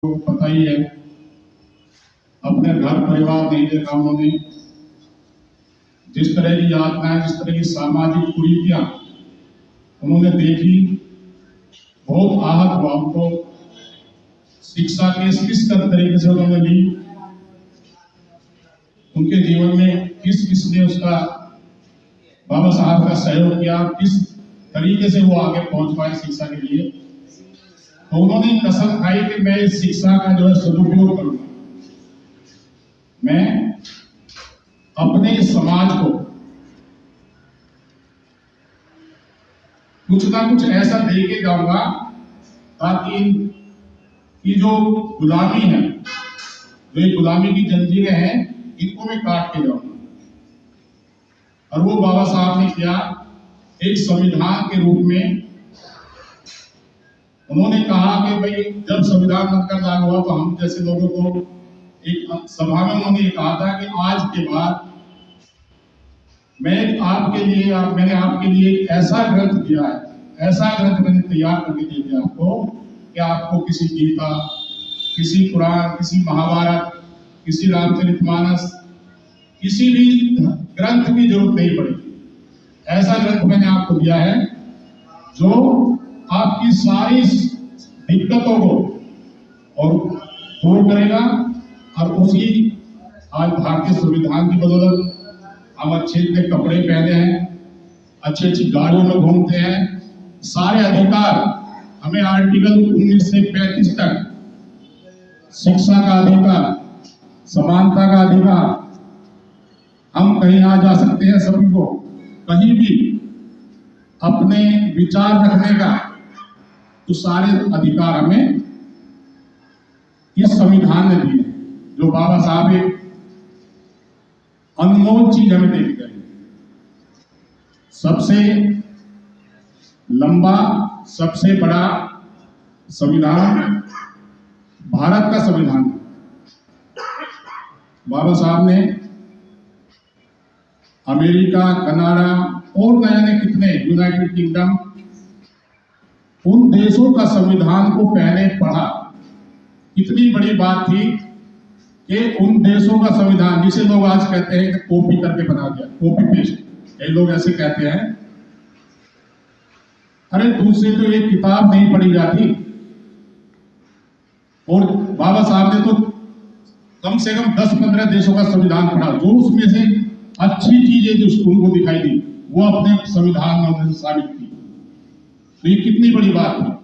को पता ही है, अपने घर परिवार नहीं देखा उन्होंने। जिस तरह की यातनाएं, जिस तरह की सामाजिक कुरीतियां उन्होंने देखी, बहुत आहत हुआ उनको। शिक्षा किस तरीके से उन्होंने ली, उनके जीवन में किस किसने उसका बाबा साहब का सहयोग किया, किस तरीके से वो आगे पहुंच पाए शिक्षा के लिए। तो उन्होंने कसम खाई कि मैं इस शिक्षा का जो है सदुपयोग करूंगा, मैं अपने समाज को कुछ ना कुछ ऐसा दे के जाऊंगा ताकि ये जो गुलामी है, जो ये गुलामी की जंजीरें हैं, इनको मैं काट के जाऊंगा। और वो बाबा साहब ने किया। एक संविधान के रूप में उन्होंने कहा कि भाई जब संविधान बनकर लागू हुआ तो हम जैसे लोगों को एक सभा में उन्होंने ये कहा था कि आज के बाद मैंने आपके लिए एक ऐसा ग्रंथ दिया है, ऐसा ग्रंथ मैंने तैयार करके दे दिया आपको कि आपको किसी गीता, किसी कुरान, किसी महाभारत, किसी रामचरितमानस, किसी भी ग्रंथ की जरूरत नहीं पड़ेगी। ऐसा ग्रंथ मैंने आपको दिया है जो आपकी सारी दिक्कतों को और दूर करेगा। और उसी आज भारतीय संविधान की बदौलत हम अच्छे कपड़े पहने हैं, अच्छी गाड़ियों में घूमते हैं, सारे अधिकार हमें आर्टिकल 19 से 35 तक, शिक्षा का अधिकार, समानता का अधिकार, हम कहीं आ जा सकते हैं, सभी को कहीं भी अपने विचार रखने का, तो सारे अधिकार हमें इस संविधान ने दिए, जो बाबा साहब एक अनमोल चीज हमें दे गए। सबसे लंबा, सबसे बड़ा संविधान भारत का संविधान। बाबा साहब ने अमेरिका, कनाडा और न जाने कितने, यूनाइटेड किंगडम, उन देशों का संविधान को पहले पढ़ा। कितनी बड़ी बात थी कि उन देशों का संविधान, जिसे लोग आज कहते हैं कि कॉपी करके बना दिया, कॉपी पेस्ट, कई लोग ऐसे कहते हैं। अरे दूसरे तो एक किताब नहीं पढ़ी जाती, और बाबा साहब ने तो कम से कम 10-15 देशों का संविधान पढ़ा, जो उसमें से अच्छी चीजें जो उनको दिखाई दी वो अपने संविधान में उन्होंने साबित की। तो ये कितनी बड़ी बात है।